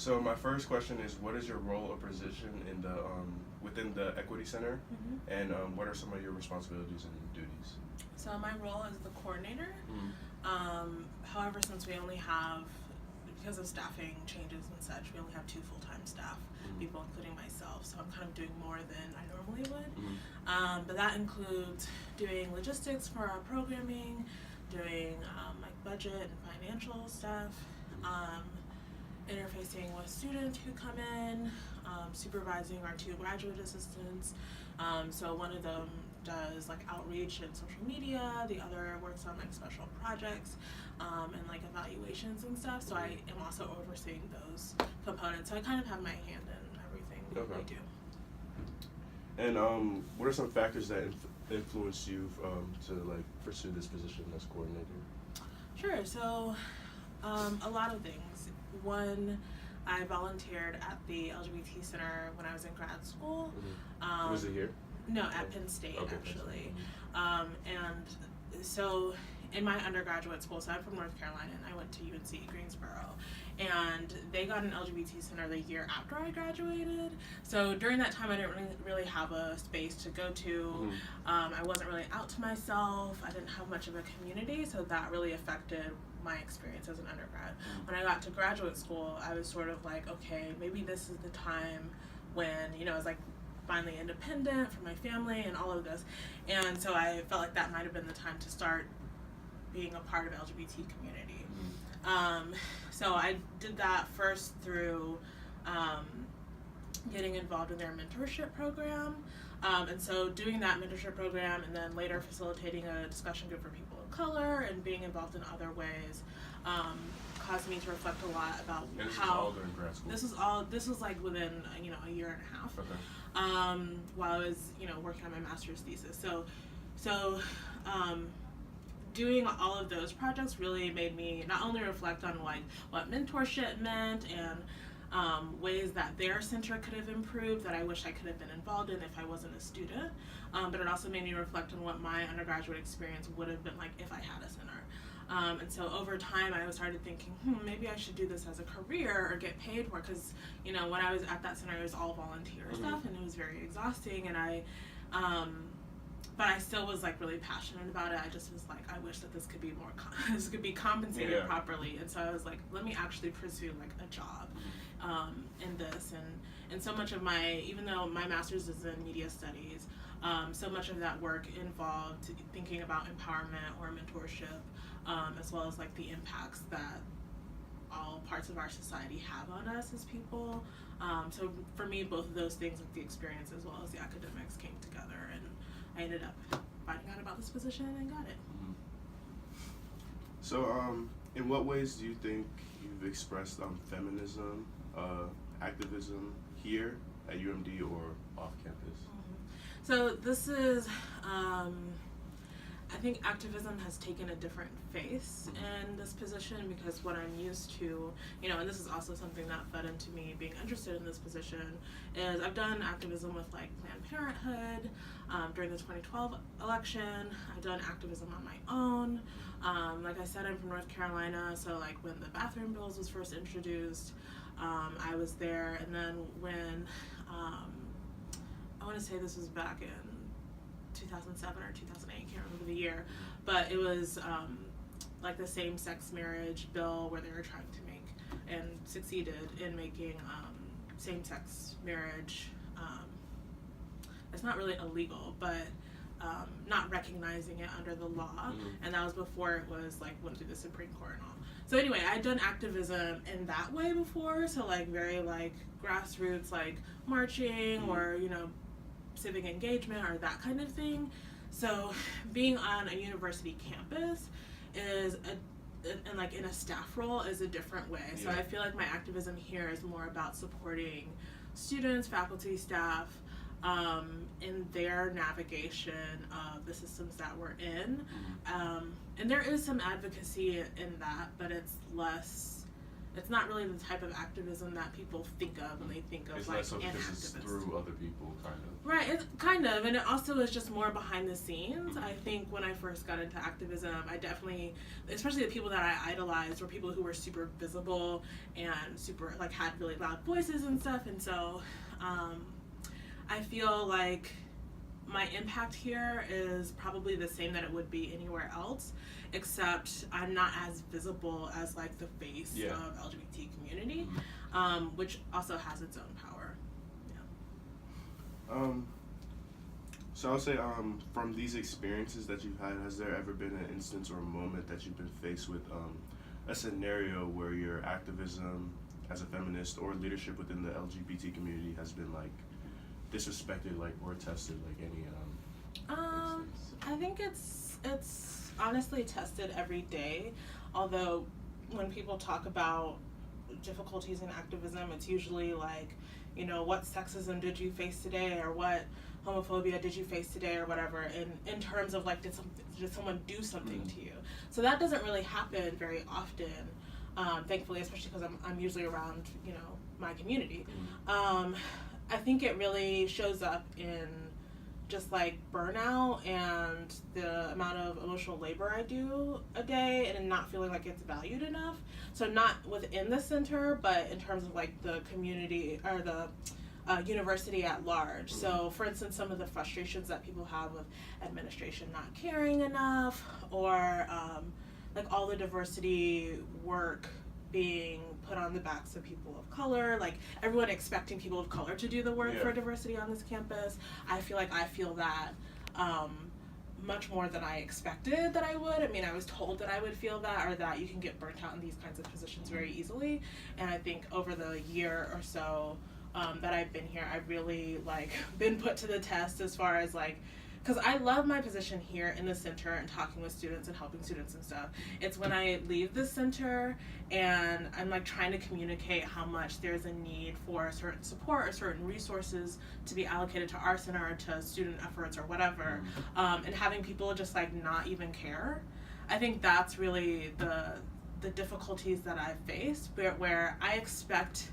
So my first question is, what is your role or position in the within the Equity Center, and what are some of your responsibilities and duties? So my role is the coordinator. However, since we only have, because of staffing changes and such, we only have 2 full-time staff people, including myself. So I'm kind of doing more than I normally would. But that includes doing logistics for our programming, doing like budget and financial stuff, interfacing with students who come in, supervising our 2 graduate assistants. So one of them does like outreach and social media, the other works on like special projects and like evaluations and stuff. So I am also overseeing those components. So I kind of have my hand in everything we do. And what are some factors that influenced you to like pursue this position as coordinator? Sure. So a lot of things. One, I volunteered at the LGBT Center when I was in grad school. Was it here? No, at Penn State, actually. And so in my undergraduate school, so I'm from North Carolina, and I went to UNC Greensboro, and they got an LGBT center the year after I graduated. So during that time, I didn't really have a space to go to. I wasn't really out to myself. I didn't have much of a community, so that really affected my experience as an undergrad. When I got to graduate school, I was sort of like, okay, maybe this is the time when, I was like finally independent from my family and all of this. And so I felt like that might have been the time to start being a part of LGBT community. So I did that first through getting involved in their mentorship program. And so doing that mentorship program and then later facilitating a discussion group for people of color and being involved in other ways caused me to reflect a lot about and this how is all during grad school. This was like within a year and a half. While I was working on my master's thesis. So doing all of those projects really made me not only reflect on like what mentorship meant and ways that their center could have improved that I wish I could have been involved in if I wasn't a student, but it also made me reflect on what my undergraduate experience would have been like if I had a center. And so over time I started thinking, maybe I should do this as a career or get paid for it, because when I was at that center it was all volunteer stuff and it was very exhausting, and but I still was like really passionate about it. I just was like, I wish that this could be more this could be compensated properly. And so I was like, let me actually pursue like a job in this. And so much of even though my master's is in media studies, so much of that work involved thinking about empowerment or mentorship, as well as like the impacts that all parts of our society have on us as people. So for me, both of those things, like the experience as well as the academics, came together, and I ended up finding out about this position and got it. So in what ways do you think you've expressed feminism, activism here at UMD or off campus? So this is, I think activism has taken a different face in this position, because what I'm used to, and this is also something that fed into me being interested in this position, is I've done activism with like Planned Parenthood during the 2012 election. I've done activism on my own. Like I said, I'm from North Carolina, so like when the bathroom bills was first introduced, I was there. And then when, I want to say this was back in 2007 or 2008, I can't remember the year, but it was like the same-sex marriage bill where they were trying to make and succeeded in making same-sex marriage, it's not really illegal, but not recognizing it under the law, and that was before it was like went through the Supreme Court and all. So anyway, I'd done activism in that way before, so like very like grassroots, like marching or civic engagement or that kind of thing. So being on a university campus is and like in a staff role is a different way. So I feel like my activism here is more about supporting students, faculty, staff in their navigation of the systems that we're in. And there is some advocacy in that, but it's less it's not really the type of activism that people think of when they think of It's like less so an because it's activist. through other people, kind of. Right, it's kind of, and it also is just more behind the scenes. I think when I first got into activism, I definitely, especially the people that I idolized, were people who were super visible and super, like, had really loud voices and stuff, and so I feel like my impact here is probably the same that it would be anywhere else, except I'm not as visible as, like, the face of LGBT community, which also has its own power. So I'll say, from these experiences that you've had, has there ever been an instance or a moment that you've been faced with a scenario where your activism as a feminist or leadership within the LGBT community has been like disrespected, like, or tested, like any instance? I think it's honestly tested every day, although when people talk about difficulties in activism, it's usually like, you know, what sexism did you face today, or what homophobia did you face today, or whatever, in terms of like, did someone do something to you? So that doesn't really happen very often, thankfully, especially because I'm usually around, you know, my community. I think it really shows up in just like burnout and the amount of emotional labor I do a day, and not feeling like it's valued enough. So not within the center, but in terms of like the community or the university at large. So for instance, some of the frustrations that people have with administration not caring enough, or like all the diversity work being put on the backs of people of color, like everyone expecting people of color to do the work for diversity on this campus. I feel like I feel that much more than I expected that I would. I mean, I was told that I would feel that, or that you can get burnt out in these kinds of positions very easily. And I think over the year or so that I've been here, I've really like been put to the test as far as like, because I love my position here in the center and talking with students and helping students and stuff. It's when I leave the center and I'm like trying to communicate how much there's a need for certain support or certain resources to be allocated to our center or to student efforts or whatever, and having people just like not even care. I think that's really the difficulties that I've faced, where I expect,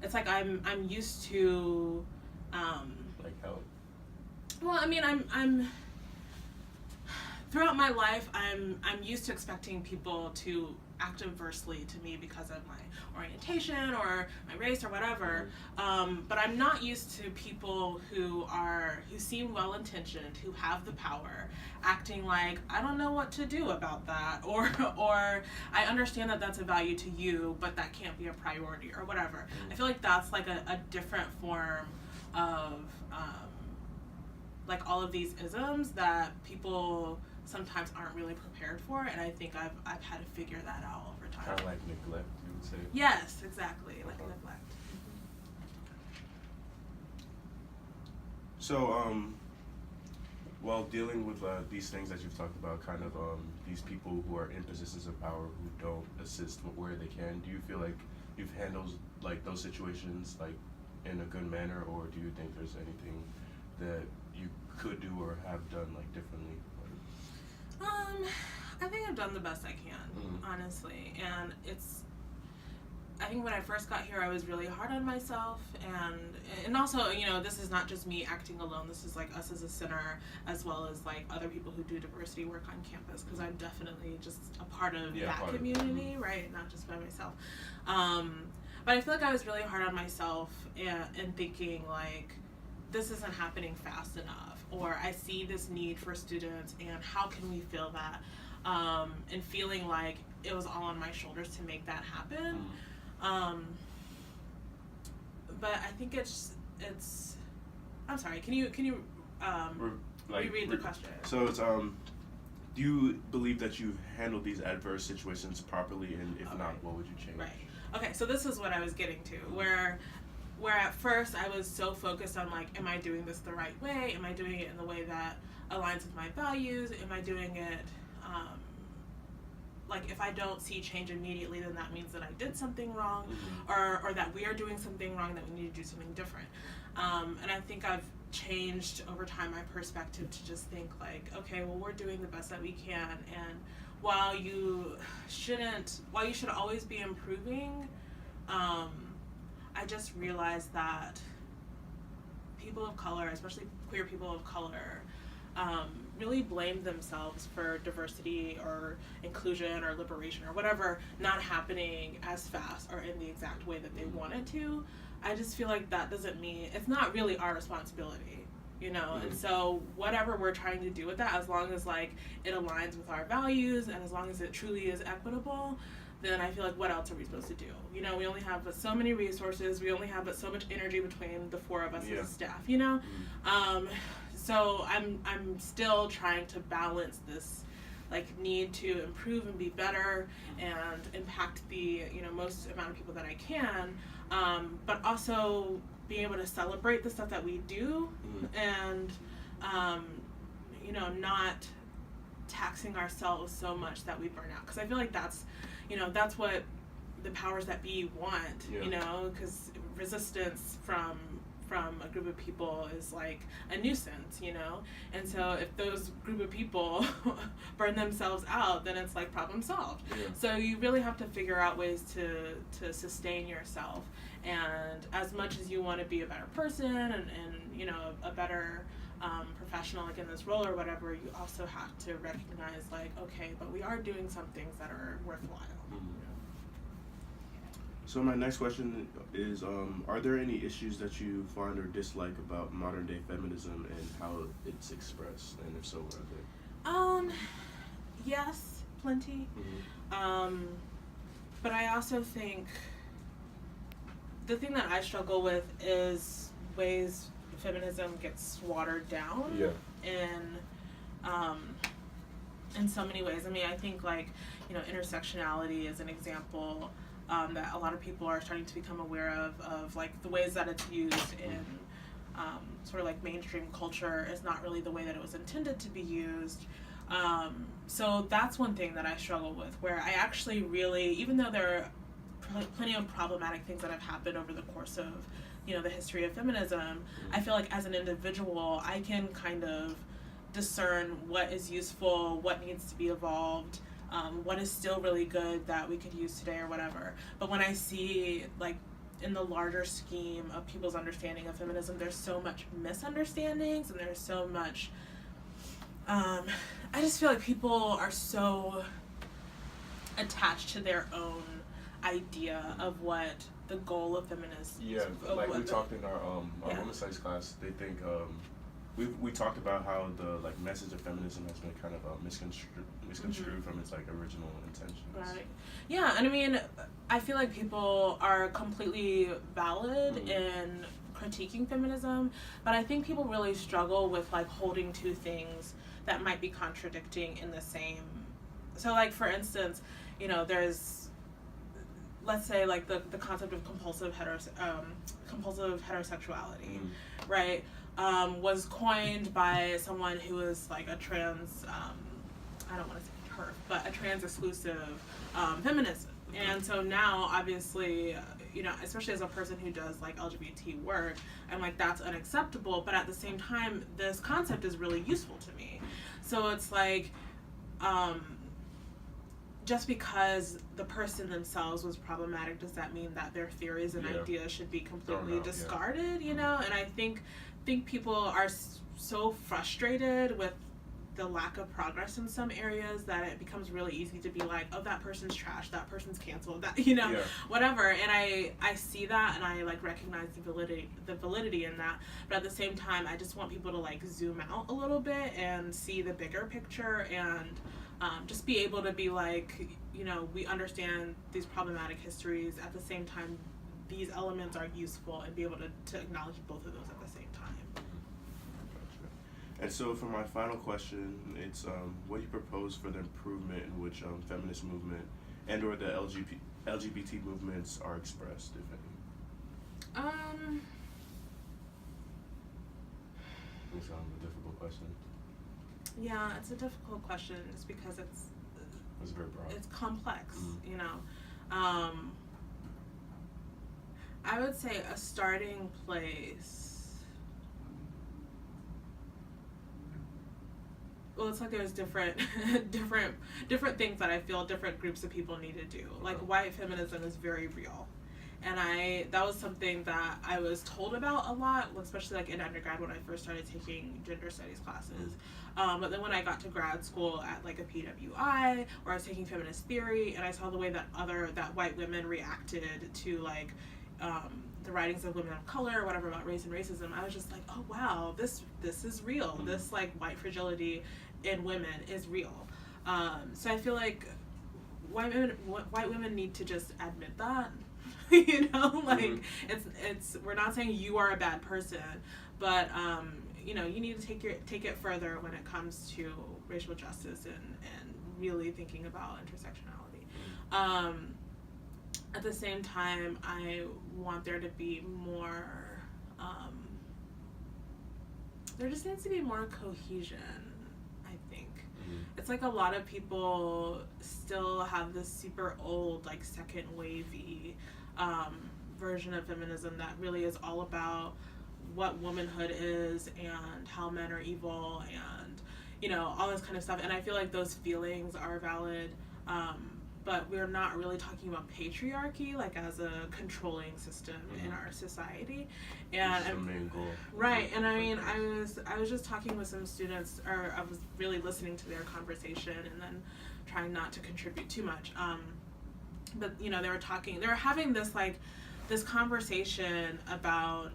it's like I'm used to like help. Well, I mean, I'm throughout my life, I'm used to expecting people to act adversely to me because of my orientation or my race or whatever. But I'm not used to people who seem well-intentioned, who have the power, acting like, I don't know what to do about that, or I understand that that's a value to you, but that can't be a priority or whatever. I feel like that's like a different form of like all of these isms that people sometimes aren't really prepared for, and I think I've had to figure that out over time. Kind of like neglect, you would say? Yes, exactly, like neglect. So, while dealing with these things that you've talked about, kind of these people who are in positions of power who don't assist where they can, do you feel like you've handled like those situations like in a good manner, or do you think there's anything that you could do or have done like differently? I think I've done the best I can, honestly, and I think when I first got here, I was really hard on myself, and also, you know, this is not just me acting alone. This is like us as a center, as well as like other people who do diversity work on campus, because I'm definitely just a part of that community, right? Not just by myself. But I feel like I was really hard on myself and thinking like, this isn't happening fast enough, or I see this need for students, and how can we fill that? And feeling like it was all on my shoulders to make that happen. But I think it's. I'm sorry. Can you reread the question? So it's do you believe that you've handled these adverse situations properly, and if not, what would you change? Right. Okay. So this is what I was getting to, where at first I was so focused on like, am I doing this the right way? Am I doing it in the way that aligns with my values? Am I doing it like, if I don't see change immediately, then that means that I did something wrong, or that we are doing something wrong, that we need to do something different. And I think I've changed over time my perspective to just think like, okay, well, we're doing the best that we can, and while you should always be improving, I just realized that people of color, especially queer people of color, really blame themselves for diversity or inclusion or liberation or whatever not happening as fast or in the exact way that they want it to. I just feel like that doesn't mean, it's not really our responsibility, you know? Mm-hmm. And so whatever we're trying to do with that, as long as like it aligns with our values and as long as it truly is equitable, then I feel like what else are we supposed to do? You know, we only have but so many resources, we only have but so much energy between the four of us as a staff, you know? So I'm still trying to balance this like need to improve and be better and impact the, you know, most amount of people that I can, but also being able to celebrate the stuff that we do and you know, not taxing ourselves so much that we burn out, because I feel like that's, you know, that's what the powers that be want, you know, because resistance from a group of people is like a nuisance, you know, and so if those group of people burn themselves out, then it's like problem solved. So you really have to figure out ways to sustain yourself, and as much as you want to be a better person and you know, a better professional like in this role or whatever, you also have to recognize like, okay, but we are doing some things that are worthwhile. So my next question is, are there any issues that you find or dislike about modern day feminism and how it's expressed, and if so, what are they? Yes, plenty. But I also think the thing that I struggle with is ways feminism gets watered down in so many ways. I mean, I think like, you know, intersectionality is an example that a lot of people are starting to become aware of like the ways that it's used in sort of like mainstream culture is not really the way that it was intended to be used. So that's one thing that I struggle with, where I actually really, even though there are plenty of problematic things that have happened over the course of, you know, the history of feminism, I feel like as an individual, I can kind of discern what is useful, what needs to be evolved, what is still really good that we could use today or whatever. But when I see, like, in the larger scheme of people's understanding of feminism, there's so much misunderstandings and there's so much, I just feel like people are so attached to their own idea of what the goal of feminism. Like we talked in our women's studies class, they think we talked about how the like message of feminism has been kind of misconstrued from its like original intentions. Right. Yeah, and I mean, I feel like people are completely valid in critiquing feminism, but I think people really struggle with like holding two things that might be contradicting in the same. So like, for instance, you know, there's, let's say like the concept of compulsive heterosexuality, right, was coined by someone who was like a trans, I don't want to say TERF, but a trans exclusive feminist. And so now, obviously, you know, especially as a person who does like LGBT work, I'm like, that's unacceptable. But at the same time, this concept is really useful to me. So it's like, just because the person themselves was problematic, does that mean that their theories and ideas should be completely discarded? You know, and I think people are so frustrated with the lack of progress in some areas that it becomes really easy to be like, oh, that person's trash, that person's canceled, that, you know, whatever. And I see that, and I like recognize the validity in that, but at the same time, I just want people to like zoom out a little bit and see the bigger picture, and just be able to be like, you know, we understand these problematic histories, at the same time these elements are useful, and be able to acknowledge both of those at the same time. And so for my final question, it's what do you propose for the improvement in which feminist movement and or the LGBT movements are expressed, if any? It's a difficult question. Yeah, it's a difficult question just because it's very broad. It's complex, you know. I would say a starting place well, it's like there's different different things that I feel different groups of people need to do. Like white feminism is very real. And that was something that I was told about a lot, especially like in undergrad when I first started taking gender studies classes. But then when I got to grad school at like a PWI, where I was taking feminist theory, and I saw the way that white women reacted to like the writings of women of color or whatever about race and racism, I was just like, oh wow, this is real. This like white fragility in women is real. So I feel like white women need to just admit that. You know, like it's we're not saying you are a bad person, but you know, you need to take it further when it comes to racial justice and really thinking about intersectionality. At the same time, I want there to be more there just needs to be more cohesion, I think. It's like a lot of people still have this super old, like second wavy version of feminism that really is all about what womanhood is and how men are evil and, you know, all this kind of stuff. And I feel like those feelings are valid, but we're not really talking about patriarchy like as a controlling system in our society. And the main goal. Right, and I mean, I was just talking with some students, or I was really listening to their conversation and then trying not to contribute too much. But you know, they were having this conversation about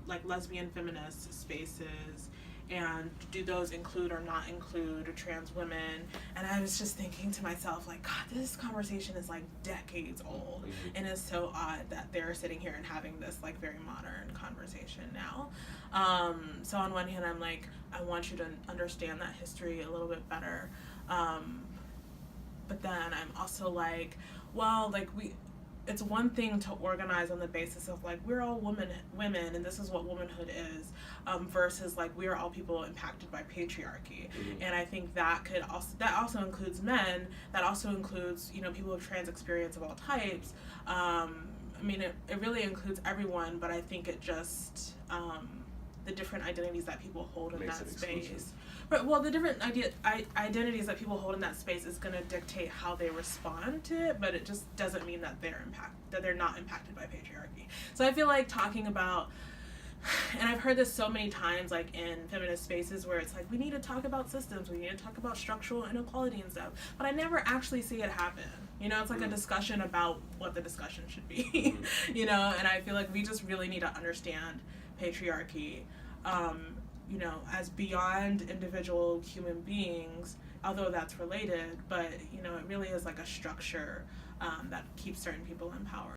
like lesbian feminist spaces, and do those include or not include trans women. And I was just thinking to myself, like, God, this conversation is like decades old, and it's so odd that they're sitting here and having this like very modern conversation now. So on one hand, I'm like, I want you to understand that history a little bit better, but then I'm also like, well, like it's one thing to organize on the basis of like we're all women and this is what womanhood is, versus like we're all people impacted by patriarchy. And I think that also includes men, that also includes, you know, people with trans experience of all types. I mean, it really includes everyone, but I think it just the different identities that people hold in that space. But, well, the different identities that people hold in that space is going to dictate how they respond to it, but it just doesn't mean that they're not impacted by patriarchy. So I feel like talking about, and I've heard this so many times, like in feminist spaces, where it's like, we need to talk about systems, we need to talk about structural inequality and stuff, but I never actually see it happen. You know, it's like a discussion about what the discussion should be, you know, and I feel like we just really need to understand patriarchy, you know, as beyond individual human beings, although that's related, but, you know, it really is like a structure that keeps certain people in power.